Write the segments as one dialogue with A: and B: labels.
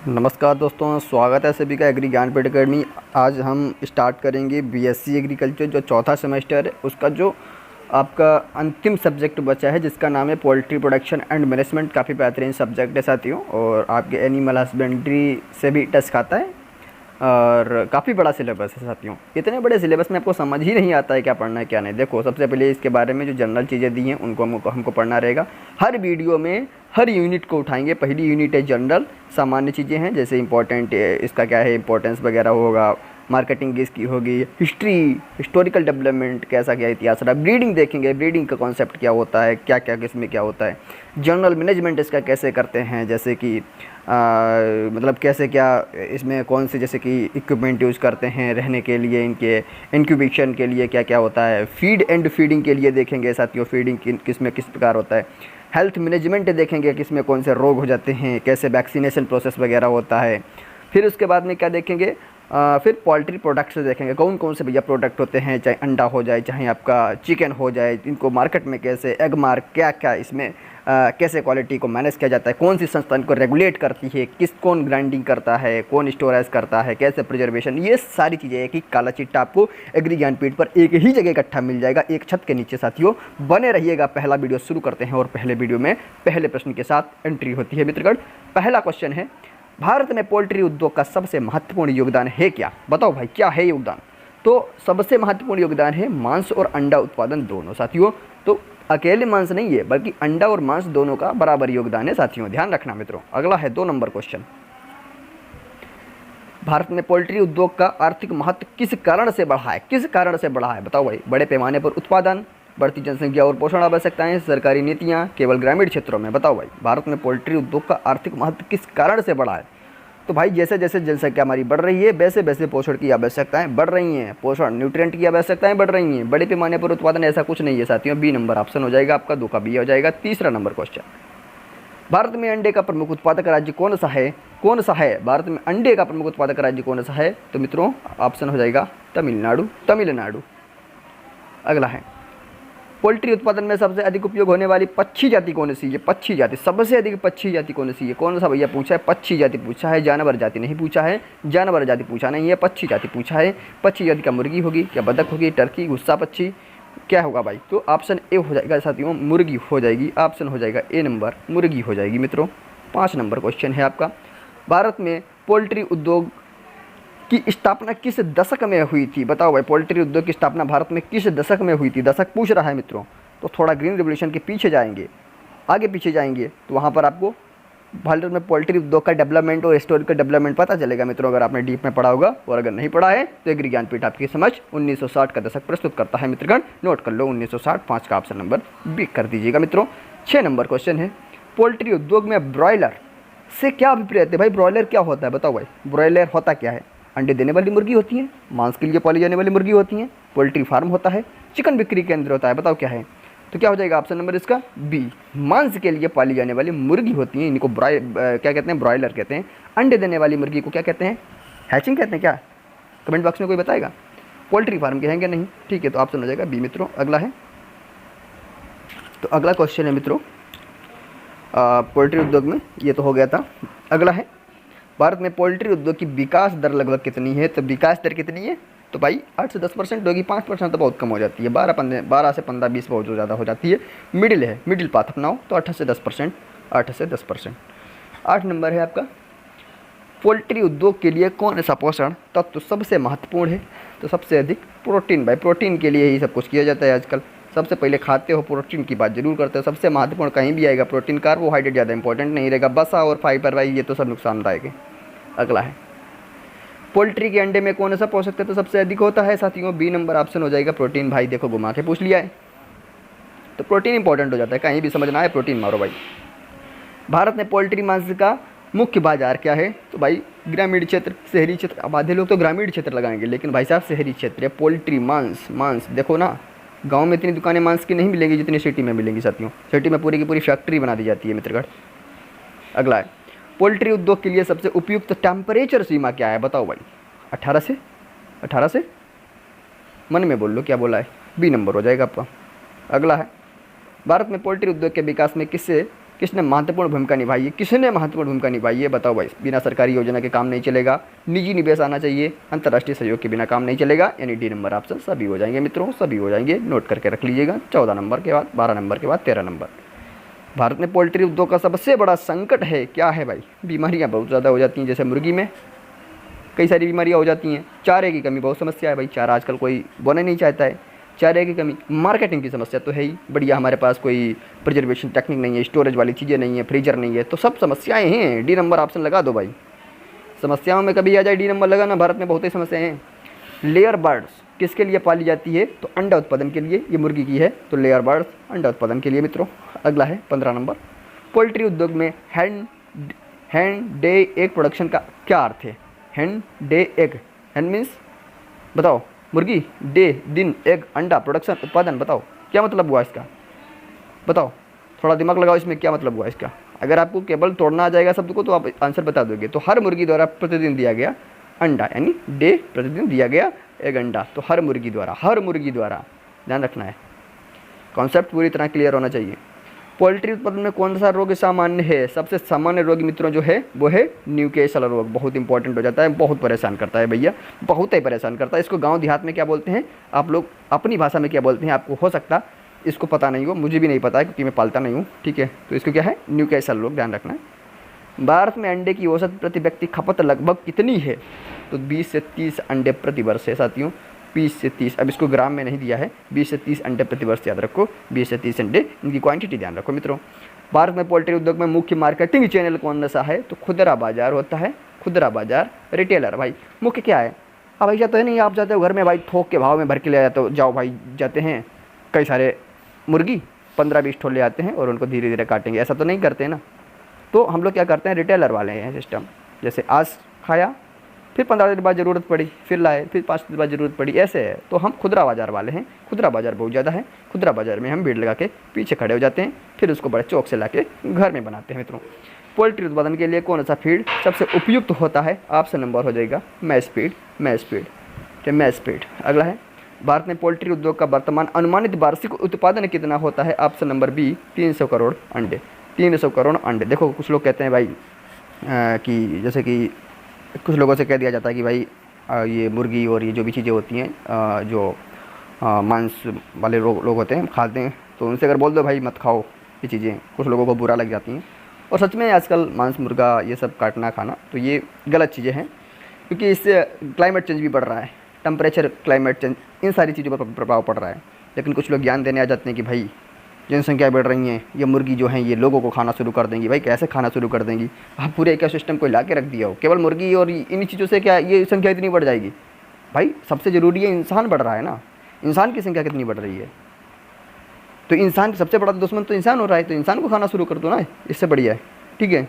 A: नमस्कार दोस्तों, स्वागत है सभी का एग्री ज्ञानपीठ अकेडमी। आज हम स्टार्ट करेंगे बीएससी एग्रीकल्चर जो चौथा सेमेस्टर है उसका जो आपका अंतिम सब्जेक्ट बचा है जिसका नाम है पोल्ट्री प्रोडक्शन एंड मैनेजमेंट। काफ़ी बेहतरीन सब्जेक्ट है साथियों और आपके एनिमल हस्बेंड्री से भी टच खाता है और काफ़ी बड़ा सिलेबस है साथियों। इतने बड़े सिलेबस में आपको समझ ही नहीं आता है क्या पढ़ना है क्या नहीं। देखो, सबसे पहले इसके बारे में जो जनरल चीज़ें दी हैं उनको हमको पढ़ना रहेगा। हर वीडियो में हर यूनिट को उठाएंगे। पहली यूनिट है जनरल, सामान्य चीज़ें हैं जैसे इंपॉर्टेंट इसका क्या है, इंपॉर्टेंस वगैरह होगा, मार्केटिंग इसकी होगी, हिस्ट्री, हिस्टोरिकल डेवलपमेंट कैसा क्या इतिहास रहा, ब्रीडिंग देखेंगे, ब्रीडिंग का कॉन्सेप्ट क्या होता है, क्या क्या किसमें क्या होता है, जनरल मैनेजमेंट इसका कैसे करते हैं, जैसे कि मतलब कैसे क्या इसमें कौन से जैसे कि इक्विपमेंट यूज़ करते हैं रहने के लिए, इनके इंक्यूबेशन के लिए क्या क्या होता है, फीड एंड फीडिंग के लिए देखेंगे साथियों, फीडिंग किसमें किस प्रकार होता है, हेल्थ मैनेजमेंट देखेंगे किसमें कौन से रोग हो जाते हैं, कैसे वैक्सीनेशन प्रोसेस वगैरह होता है। फिर उसके बाद में क्या देखेंगे, फिर पोल्ट्री प्रोडक्ट्स देखेंगे कौन कौन से भैया प्रोडक्ट होते हैं, चाहे अंडा हो जाए चाहे आपका चिकन हो जाए, इनको मार्केट में कैसे एग मार्क क्या क्या इसमें कैसे क्वालिटी को मैनेज किया जाता है, कौन सी संस्था इनको रेगुलेट करती है, कौन ग्राइंडिंग करता है, कौन स्टोरेज करता है, कैसे प्रिजर्वेशन, ये सारी चीज़ें है कि काला चिट्टा आपको एग्री ज्ञानपीठ पर एक ही जगह इकट्ठा मिल जाएगा, एक छत के नीचे साथियों। बने रहिएगा। पहला वीडियो शुरू करते हैं और पहले वीडियो में पहले प्रश्न के साथ एंट्री होती है मित्रगण। पहला क्वेश्चन है, भारत में पोल्ट्री उद्योग का सबसे महत्वपूर्ण योगदान है क्या? बताओ भाई क्या है योगदान? तो सबसे महत्वपूर्ण योगदान है मांस और अंडा उत्पादन दोनों साथियों। तो अकेले मांस नहीं है बल्कि अंडा और मांस दोनों का बराबर योगदान है साथियों, ध्यान रखना मित्रों। अगला है 2 नंबर क्वेश्चन, भारत में पोल्ट्री उद्योग का आर्थिक महत्व किस कारण से बढ़ा है? किस कारण से बढ़ा है बताओ भाई? बड़े पैमाने पर उत्पादन, बढ़ती जनसंख्या और पोषण आवश्यकताएं, सरकारी नीतियां, केवल ग्रामीण क्षेत्रों में। बताओ भाई भारत में पोल्ट्री उद्योग का आर्थिक महत्व किस कारण से बढ़ा है? तो भाई जैसे जैसे जनसंख्या हमारी बढ़ रही है वैसे वैसे पोषण की आवश्यकताएं बढ़ रही हैं, पोषण न्यूट्रिएंट की आवश्यकताएं बढ़ रही हैं, बड़े पैमाने पर उत्पादन ऐसा कुछ नहीं है साथियों। बी नंबर ऑप्शन हो जाएगा आपका, 2 का बी हो जाएगा। तीसरा नंबर क्वेश्चन, भारत में अंडे का प्रमुख उत्पादक राज्य कौन सा है? कौन सा है भारत में अंडे का प्रमुख उत्पादक राज्य कौन सा है? तो मित्रों ऑप्शन हो जाएगा तमिलनाडु, तमिलनाडु। अगला है, पोल्ट्री उत्पादन में सबसे अधिक उपयोग होने वाली पक्षी जाति कौन सी है? पक्षी जाति, सबसे अधिक पक्षी जाति कौन सी है? कौन सा भैया पूछा है? पक्षी जाति पूछा है, जानवर जाति नहीं पूछा है। जानवर जाति पूछा नहीं है, पक्षी जाति पूछा है। पक्षी जाति का मुर्गी होगी, क्या बतख होगी, टर्की, गुस्सा पक्षी, क्या होगा भाई? तो ऑप्शन ए हो जाएगा साथियों, मुर्गी हो जाएगी। ऑप्शन हो जाएगा ए नंबर, मुर्गी हो जाएगी मित्रों। 5 नंबर क्वेश्चन है आपका, भारत में पोल्ट्री उद्योग की स्थापना किस दशक में हुई थी? बताओ भाई पोल्ट्री उद्योग की स्थापना भारत में किस दशक में हुई थी? दशक पूछ रहा है मित्रों, तो थोड़ा ग्रीन रेवोल्यूशन के पीछे जाएंगे, आगे पीछे जाएंगे तो वहाँ पर आपको भारत में पोल्ट्री उद्योग का डेवलपमेंट और हिस्टोरिकल डेवलपमेंट पता चलेगा मित्रों, अगर आपने डीप में पढ़ा होगा। और अगर नहीं पढ़ा है तो एग्री ज्ञानपीठ आपकी समझ 1960 का दशक प्रस्तुत करता है मित्रगण, नोट कर लो 1960। 5 का ऑप्शन नंबर बी कर दीजिएगा मित्रों। 6 नंबर क्वेश्चन है, पोल्ट्री उद्योग में ब्रॉयलर से क्या अभिप्राय है? भाई ब्रॉयलर क्या होता है बताओ भाई? ब्रॉयलर होता क्या है? अंडे देने वाली मुर्गी होती है, मांस के लिए पाली जाने वाली मुर्गी होती है, पोल्ट्री फार्म होता है, चिकन बिक्री केंद्र होता है। बताओ क्या है? तो क्या हो जाएगा ऑप्शन नंबर इसका बी, मांस के लिए पाली जाने वाली मुर्गी होती है, इनको क्या कहते हैं? ब्रॉयलर कहते हैं। अंडे देने वाली मुर्गी को क्या कहते हैं? हैचिंग कहते हैं क्या? कमेंट बॉक्स में कोई बताएगा। पोल्ट्री फार्म के हैं क्या? नहीं, ठीक है, तो ऑप्शन हो जाएगा बी मित्रों। अगला है, तो अगला क्वेश्चन है मित्रों पोल्ट्री उद्योग में, ये तो हो गया था। अगला है, भारत में पोल्ट्री उद्योग की विकास दर लगभग कितनी है? तो विकास दर कितनी है? तो भाई 8 से 10% होगी, 5% तो बहुत कम हो जाती है, 12 से 15, 20 बहुत ज़्यादा हो जाती है। मिडिल है, मिडिल पाथ अपनाओ तो 8 से 10%, 8 से 10%। 8 नंबर है आपका, पोल्ट्री उद्योग के लिए कौन सा पोषण तत्व सबसे महत्वपूर्ण है? तो सबसे अधिक प्रोटीन। भाई प्रोटीन के लिए ही सब कुछ किया जाता है आजकल। सबसे पहले खाते हो प्रोटीन की बात जरूर करते हो, सबसे महत्वपूर्ण कहीं भी आएगा प्रोटीन। कार्बोहाइड्रेट ज़्यादा इंपॉर्टेंट नहीं रहेगा, बसा और फाइबर भाई ये तो सब नुकसानदायक है। अगला है, पोल्ट्री के अंडे में कौन सा पोषक तत्व सबसे अधिक होता है साथियों? बी नंबर ऑप्शन हो जाएगा प्रोटीन। भाई देखो घुमा के पूछ लिया है तो प्रोटीन इंपॉर्टेंट हो जाता है, कहीं भी समझना है प्रोटीन मारो भाई। भारत में पोल्ट्री मांस का मुख्य बाजार क्या है? तो भाई ग्रामीण क्षेत्र, शहरी क्षेत्र। अब आधे लोग तो ग्रामीण क्षेत्र लगाएंगे, लेकिन भाई साहब शहरी क्षेत्र है। पोल्ट्री मांस देखो ना, गांव में इतनी दुकानें मांस की नहीं मिलेंगी जितनी सिटी में मिलेंगी साथियों। सिटी में पूरी की पूरी फैक्ट्री बना दी जाती है मित्रगढ़। अगला है, पोल्ट्री उद्योग के लिए सबसे उपयुक्त टेम्परेचर सीमा क्या है? बताओ भाई 18 से मन में बोल लो क्या बोला है, बी नंबर हो जाएगा आपका। अगला है, भारत में पोल्ट्री उद्योग के विकास में किससे किसने महत्वपूर्ण भूमिका निभाई है, किसने महत्वपूर्ण भूमिका निभाई है बताओ भाई। बिना सरकारी योजना के काम नहीं चलेगा, निजी निवेश आना चाहिए, अंतर्राष्ट्रीय सहयोग के बिना काम नहीं चलेगा, यानी डी नंबर ऑप्शन सभी हो जाएंगे मित्रों, सभी हो जाएंगे। नोट करके रख लीजिएगा। 14 नंबर के बाद 12 नंबर के बाद 13 नंबर। भारत में पोल्ट्री उद्योग का सबसे बड़ा संकट है क्या है भाई? बीमारियाँ बहुत ज़्यादा हो जाती हैं, जैसे मुर्गी में कई सारी बीमारियाँ हो जाती हैं। चारे की कमी बहुत समस्या है भाई, चारा आजकल कोई बोना नहीं चाहता है। चारे की कमी, मार्केटिंग की समस्या तो है ही, बढ़िया हमारे पास कोई प्रिजर्वेशन टेक्निक नहीं है, स्टोरेज वाली चीज़ें नहीं है, फ्रीजर नहीं है, तो सब समस्याएं हैं। डी नंबर ऑप्शन लगा दो भाई। समस्याओं में कभी आ जाए डी नंबर लगाना, भारत में बहुत ही समस्याएं हैं। लेयर बर्ड्स किसके लिए पाली जाती है? तो अंडा उत्पादन के लिए, ये मुर्गी की है तो लेयर बर्ड्स अंडा उत्पादन के लिए मित्रों। अगला है 15 नंबर। पोल्ट्री उद्योग में हैंड डे एग प्रोडक्शन का क्या अर्थ है? Hand day egg, hand means बताओ, मुर्गी, डे दिन, एग अंडा, प्रोडक्शन उत्पादन, बताओ क्या मतलब हुआ इसका, बताओ, थोड़ा दिमाग लगाओ इसमें क्या मतलब हुआ इसका। अगर आपको केवल तोड़ना आ जाएगा शब्द को तो आप आंसर बता दोगे। तो हर मुर्गी द्वारा प्रतिदिन दिया गया अंडा, यानी डे प्रतिदिन दिया गया एग अंडा, तो हर मुर्गी द्वारा ध्यान रखना है। कॉन्सेप्ट पूरी तरह क्लियर होना चाहिए। पोल्ट्री उत्पादन में कौन सा रोग सामान्य है? सबसे सामान्य रोग मित्रों जो है वो है न्यूकेसल रोग। बहुत इंपॉर्टेंट हो जाता है, बहुत परेशान करता है भैया, बहुत ही परेशान करता है। इसको गांव देहात में क्या बोलते हैं, आप लोग अपनी भाषा में क्या बोलते हैं, आपको हो सकता इसको पता नहीं हो, मुझे भी नहीं पता है क्योंकि मैं पालता नहीं हूँ, ठीक है। तो इसको क्या है, न्यूकेसल रोग, ध्यान रखना है। भारत में अंडे की औसत प्रति व्यक्ति खपत लगभग कितनी है? तो 20 से 30 अंडे प्रति वर्ष है साथियों, 20 से 30। अब इसको ग्राम में नहीं दिया है, 20 से 30 अंडे प्रति वर्ष याद रखो, 20 से 30 अंडे, इनकी क्वांटिटी ध्यान रखो मित्रों। भारत में पोल्ट्री उद्योग में मुख्य मार्केटिंग चैनल कौन सा है? तो खुदरा बाजार होता है, खुदरा बाजार, रिटेलर। भाई मुख्य क्या है? अब ऐसा तो है नहीं आप जाते हो घर में भाई थोक के भाव में भर के ले जाते हो, जाओ भाई जाते हैं कई सारे मुर्गी 15-20 ठो ले आते हैं और उनको धीरे धीरे काटेंगे, ऐसा तो नहीं करते हैं ना। तो हम लोग क्या करते हैं, रिटेलर वाले हैं सिस्टम, जैसे आज खाया फिर 15 दिन बाद ज़रूरत पड़ी, फिर लाए, फिर 5 दिन बाद ज़रूरत पड़ी, ऐसे है। तो हम खुदरा बाज़ार वाले हैं, खुदरा बाज़ार बहुत ज़्यादा है। खुदरा बाज़ार में हम भीड़ लगा के पीछे खड़े हो जाते हैं, फिर उसको बड़े चौक से ला के घर में बनाते हैं मित्रों। पोल्ट्री उत्पादन के लिए कौन सा फीड सबसे उपयुक्त होता है? ऑप्शन नंबर हो जाएगा मैश फीड, मैश फीड, ठीक, मैश फीड। अगला है, भारत में पोल्ट्री उद्योग का वर्तमान अनुमानित वार्षिक उत्पादन कितना होता है? ऑप्शन नंबर बी 300 करोड़ अंडे, 300 करोड़ अंडे। देखो कुछ लोग कहते हैं भाई कि जैसे कि कुछ लोगों से कह दिया जाता है कि भाई ये मुर्गी और ये जो भी चीज़ें होती हैं जो मांस वाले लोग होते हैं खाते हैं, तो उनसे अगर बोल दो भाई मत खाओ ये चीज़ें, कुछ लोगों को बुरा लग जाती हैं। और सच में आजकल मांस मुर्गा ये सब काटना खाना तो ये गलत चीज़ें हैं, क्योंकि इससे क्लाइमेट चेंज भी बढ़ रहा है, टेम्परेचर, क्लाइमेट चेंज, इन सारी चीज़ों पर प्रभाव पड़ रहा है। लेकिन कुछ लोग ज्ञान देने आ जाते हैं कि भाई जनसंख्या बढ़ रही है, ये मुर्गी जो है ये लोगों को खाना शुरू कर देंगी। भाई कैसे खाना शुरू कर देंगी? आप पूरे इकोसिस्टम को ला के रख दिया हो, केवल मुर्गी और इन चीज़ों से क्या ये संख्या इतनी बढ़ जाएगी? भाई सबसे ज़रूरी है इंसान बढ़ रहा है ना, इंसान की संख्या कितनी बढ़ रही है? तो इंसान सबसे बड़ा दुश्मन तो इंसान हो रहा है, तो इंसान को खाना शुरू कर दो ना, इससे बढ़िया है, ठीक है।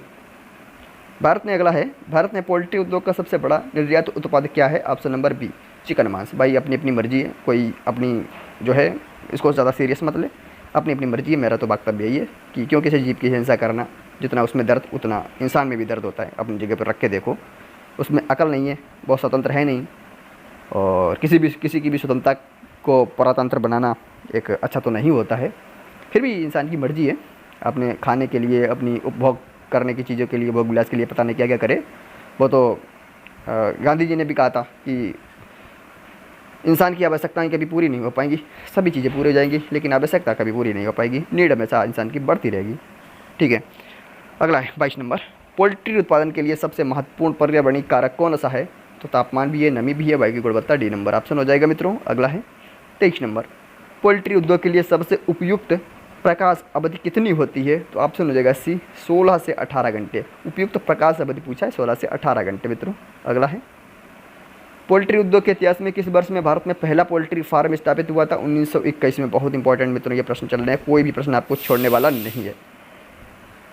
A: भारत में अगला है, भारत में पोल्ट्री उद्योग का सबसे बड़ा निर्यात उत्पाद क्या है? ऑप्शन नंबर बी चिकन मांस। भाई अपनी अपनी मर्जी है, कोई अपनी जो है इसको ज़्यादा सीरियस मत ले, अपनी अपनी मर्जी है। मेरा तो वक्तव्य यही है कि क्यों किसी जीव की हिंसा करना, जितना उसमें दर्द उतना इंसान में भी दर्द होता है। अपनी जगह पर रख के देखो, उसमें अकल नहीं है, बहुत स्वतंत्र है नहीं, और किसी की भी स्वतंत्रता को परतंत्र बनाना एक अच्छा तो नहीं होता है। फिर भी इंसान की मर्जी है, अपने खाने के लिए, अपनी उपभोग करने की चीज़ों के लिए, भोग विलास के लिए पता नहीं क्या क्या करे। वो तो गांधी जी ने भी कहा था कि इंसान की आवश्यकताएं कभी पूरी नहीं हो पाएंगी, सभी चीज़ें पूरी हो जाएंगी लेकिन आवश्यकता कभी पूरी नहीं हो पाएगी, नीड हमेशा इंसान की बढ़ती रहेगी, ठीक है। अगला है 22 नंबर, पोल्ट्री उत्पादन के लिए सबसे महत्वपूर्ण पर्यावरणीय कारक कौन सा है? तो तापमान भी है, नमी भी है, वायु की गुणवत्ता, डी नंबर ऑप्शन हो जाएगा मित्रों। अगला है 23 नंबर, पोल्ट्री उद्योग के लिए सबसे उपयुक्त प्रकाश अवधि कितनी होती है? तो ऑप्शन हो जाएगा सी 16 से 18 घंटे। उपयुक्त प्रकाश अवधि पूछा है, 16 से 18 घंटे मित्रों। अगला है, पोल्ट्री उद्योग के इतिहास में किस वर्ष में भारत में पहला पोल्ट्री फार्म स्थापित हुआ था? 1921 में। बहुत इंपॉर्टेंट मित्रों ये प्रश्न चल रहे हैं, कोई भी प्रश्न आपको छोड़ने वाला नहीं है।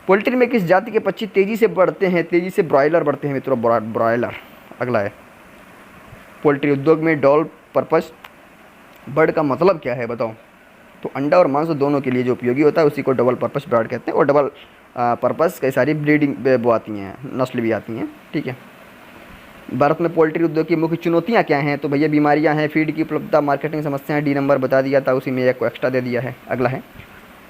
A: पोल्ट्री में किस जाति के पक्षी तेज़ी से बढ़ते हैं? तेज़ी से ब्रॉयलर बढ़ते हैं मित्रों, ब्रॉयलर। अगला है, पोल्ट्री उद्योग में डबल पर्पस बर्ड का मतलब क्या है बताओ? तो अंडा और मांस दोनों के लिए जो उपयोगी होता है उसी को डबल पर्पस बर्ड कहते हैं। और डबल पर्पस कई सारी ब्रीडिंग वो आती हैं, नस्ल भी आती हैं, ठीक है। भारत में पोल्ट्री उद्योग की मुख्य चुनौतियां क्या हैं? तो भैया बीमारियां हैं, फीड की उपलब्धता, मार्केटिंग समस्याएं, डी नंबर बता दिया था, उसी में एक को एक्स्ट्रा दे दिया है। अगला है,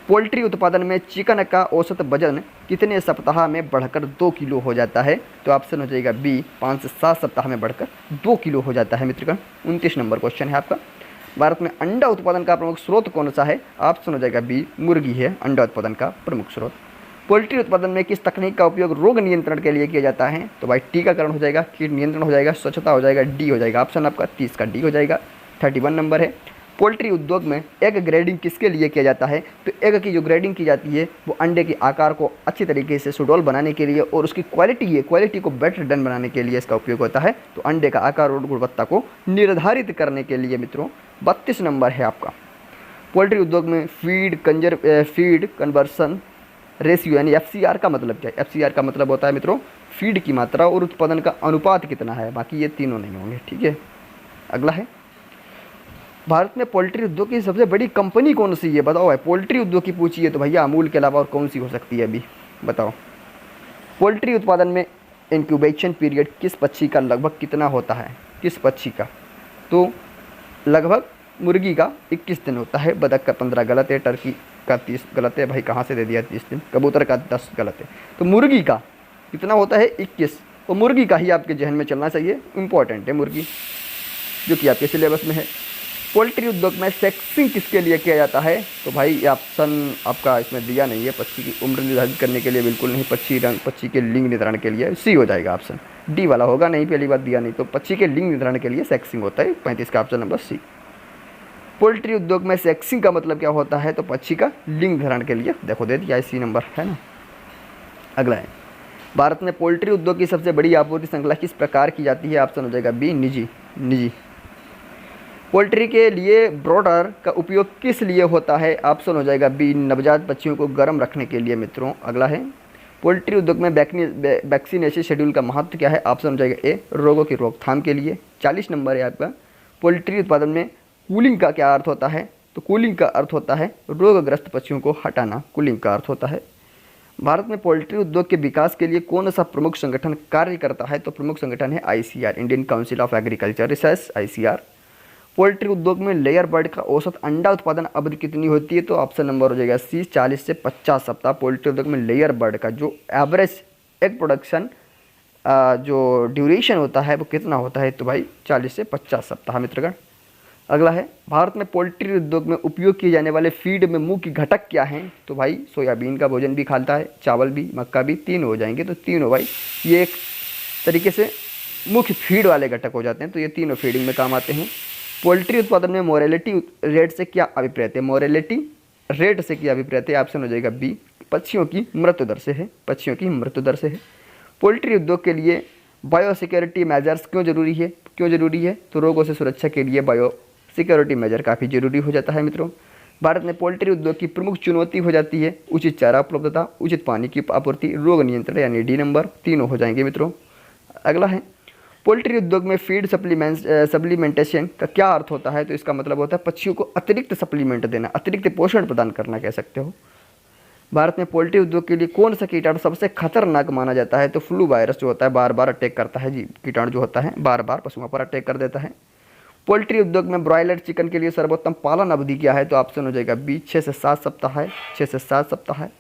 A: पोल्ट्री उत्पादन में चिकन का औसत वजन कितने सप्ताह में बढ़कर 2 किलो हो जाता है? तो ऑप्शन हो जाएगा बी, 5 से 7 सप्ताह में बढ़कर 2 किलो हो जाता है मित्रगण। 29 नंबर क्वेश्चन है आपका। भारत में अंडा उत्पादन का प्रमुख स्रोत कौन सा है? ऑप्शन हो जाएगा बी, मुर्गी है अंडा उत्पादन का प्रमुख स्रोत। पोल्ट्री उत्पादन में किस तकनीक का उपयोग रोग नियंत्रण के लिए किया जाता है? तो भाई टीकाकरण हो जाएगा, कीट नियंत्रण हो जाएगा, स्वच्छता हो जाएगा, डी हो जाएगा। ऑप्शन आपका 30 का डी हो जाएगा। 31 नंबर है। पोल्ट्री उद्योग में एग ग्रेडिंग किसके लिए किया जाता है? तो एग की जो ग्रेडिंग की जाती है वो अंडे के आकार को अच्छी तरीके से सुडौल बनाने के लिए और उसकी क्वालिटी को बेटर डन बनाने के लिए इसका उपयोग होता है। तो अंडे का आकार और गुणवत्ता को निर्धारित करने के लिए मित्रों 32 नंबर है आपका। पोल्ट्री उद्योग में फीड कन्वर्सन रेशियो यानी FCR का मतलब क्या है? FCR का मतलब होता है मित्रों फीड की मात्रा और उत्पादन का अनुपात कितना है। बाकी ये तीनों नहीं होंगे, ठीक है। अगला है, भारत में पोल्ट्री उद्योग की सबसे बड़ी कंपनी कौन सी है? बताओ भाई, पोल्ट्री उद्योग की पूछी है तो भैया अमूल के अलावा और कौन सी हो सकती है? अभी बताओ। पोल्ट्री उत्पादन में इंक्यूबेशन पीरियड किस पक्षी का लगभग कितना होता है? किस पक्षी का? तो लगभग मुर्गी का 21 दिन होता है, बतख का 15 गलत है, टर्की का 30 गलत है। भाई कहाँ से दे दिया 30 दिन? कबूतर का 10 गलत है। तो मुर्गी का कितना होता है? 21। तो मुर्गी का ही आपके जहन में चलना चाहिए, इंपॉर्टेंट है मुर्गी, जो कि आपके सिलेबस में है। पोल्ट्री उद्योग में सेक्सिंग किसके लिए किया जाता है? तो भाई ये ऑप्शन आपका इसमें दिया नहीं है, पक्षी की उम्र निर्धारित करने के लिए बिल्कुल नहीं, पक्षी के लिंग निर्धारण के लिए। सी हो जाएगा ऑप्शन, डी वाला होगा नहीं, पहली बात दिया नहीं। तो पक्षी के लिंग निर्धारण के लिए सेक्सिंग होता है। 35 का ऑप्शन नंबर सी। पोल्ट्री उद्योग में सेक्सिंग का मतलब क्या होता है? तो पक्षी का लिंग निर्धारण के लिए, देखो दे दिया, सी नंबर है ना। अगला है, भारत में पोल्ट्री उद्योग की सबसे बड़ी आपूर्ति श्रृंखला किस प्रकार की जाती है? ऑप्शन हो जाएगा बी, निजी। पोल्ट्री के लिए ब्रॉडर का उपयोग किस लिए होता है? ऑप्शन हो जाएगा बी, नवजात पक्षियों को गर्म रखने के लिए मित्रों। अगला है, पोल्ट्री उद्योग में वैक्सीनेशन शेड्यूल का महत्व क्या है? ऑप्शन हो जाएगा ए, रोगों की रोकथाम के लिए। 40 नंबर है आपका। पोल्ट्री उत्पादन में कूलिंग का क्या अर्थ होता है? तो कूलिंग का अर्थ होता है रोगग्रस्त पक्षियों को हटाना, कूलिंग का अर्थ होता है। भारत में पोल्ट्री उद्योग के विकास के लिए कौन सा प्रमुख संगठन कार्य करता है? तो प्रमुख संगठन है ICR, Indian council of agriculture research, ICR। Poultry उद्योग में लेयर बर्ड का औसत अंडा उत्पादन अवधि कितनी होती है? तो ऑप्शन नंबर हो जाएगा सी, 40 से 50 सप्ताह। पोल्ट्री उद्योग में लेयर बर्ड का जो एवरेज एग प्रोडक्शन जो ड्यूरेशन होता है वो कितना होता है? तो भाई 40 से 50 सप्ताह मित्रगण। अगला है, भारत में पोल्ट्री उद्योग में उपयोग किए जाने वाले फीड में मुख्य घटक क्या हैं? तो भाई सोयाबीन का भोजन भी खाता है, चावल भी, मक्का भी, तीन हो जाएंगे। तो तीनों भाई ये एक तरीके से मुख्य फीड वाले घटक हो जाते हैं। तो ये तीनों फीडिंग में काम आते हैं। पोल्ट्री उत्पादन में मोरेलिटी रेट से क्या अभिप्रेत है? मोरेलिटी रेट से क्या अभिप्रेत है? ऑप्शन हो जाएगा बी, पक्षियों की मृत्यु दर से है, पक्षियों की मृत्यु दर से है। पोल्ट्री उद्योग के लिए बायोसिक्योरिटी मेजर्स क्यों जरूरी है? तो रोगों से सुरक्षा के लिए बायोसिक्योरिटी मेजर काफ़ी जरूरी हो जाता है मित्रों। भारत में पोल्ट्री उद्योग की प्रमुख चुनौती हो जाती है उचित चारा उपलब्धता, उचित पानी की आपूर्ति, रोग नियंत्रण, यानी डी नंबर। तीनों हो जाएंगे मित्रों। अगला है, पोल्ट्री उद्योग में फीड सप्लीमेंटेशन का क्या अर्थ होता है? तो इसका मतलब होता है पक्षियों को अतिरिक्त सप्लीमेंट देना, अतिरिक्त पोषण प्रदान करना कह सकते हो। भारत में पोल्ट्री उद्योग के लिए कौन सा कीटाणु सबसे खतरनाक माना जाता है? तो फ्लू वायरस जो होता है बार बार अटैक करता है जी, कीटाणु जो होता है बार बार पशुओं पर अटैक कर देता है। पोल्ट्री उद्योग में ब्रॉयलर चिकन के लिए सर्वोत्तम पालन अवधि क्या है? तो ऑप्शन हो जाएगा बी, 6 से 7 सप्ताह है, 6 से 7 सप्ताह है।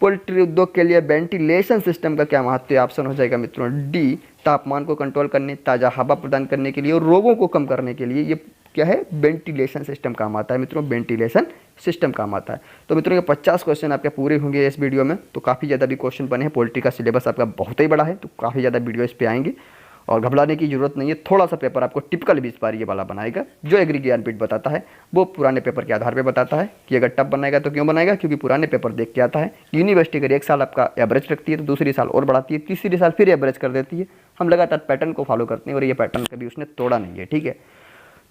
A: पोल्ट्री उद्योग के लिए वेंटिलेशन सिस्टम का क्या महत्व है? ऑप्शन हो जाएगा मित्रों डी, तापमान को कंट्रोल करने, ताज़ा हवा प्रदान करने के लिए और रोगों को कम करने के लिए ये क्या है? वेंटिलेशन सिस्टम काम आता है मित्रों, वेंटिलेशन सिस्टम काम आता है। तो मित्रों ये 50 क्वेश्चन आपके पूरे होंगे इस वीडियो में। तो काफ़ी ज़्यादा भी क्वेश्चन बने हैं, पोल्ट्री का सिलेबस आपका बहुत ही बड़ा है, तो काफ़ी ज़्यादा वीडियो इस पर आएंगे और घबराने की जरूरत नहीं है। थोड़ा सा पेपर आपको टिपिकल 20 बार ये वाला बनाएगा। जो एग्री ज्ञानपीठ बताता है वो पुराने पेपर के आधार पे बताता है कि अगर टफ बनाएगा तो क्यों बनाएगा, क्योंकि पुराने पेपर देख के आता है। यूनिवर्सिटी अगर एक साल आपका एवरेज रखती है तो दूसरी साल और बढ़ाती है, तीसरी साल फिर एवरेज कर देती है। हम लगातार पैटर्न को फॉलो करते हैं और ये पैटर्न कभी उसने तोड़ा नहीं है, ठीक है।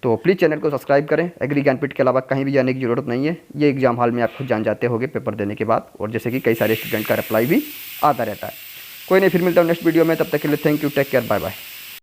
A: तो प्लीज़ चैनल को सब्सक्राइब करें। एग्री ज्ञानपीठ के अलावा कहीं भी जाने की जरूरत नहीं है। ये एग्जाम हॉल में आप खुद जान जाते होंगे पेपर देने के बाद, और जैसे कि कई सारे स्टूडेंट का रिप्लाई भी आता रहता है। कोई नहीं, फिर मिलता हूँ नेक्स्ट वीडियो में। तब तक के लिए thank you, take care, bye bye.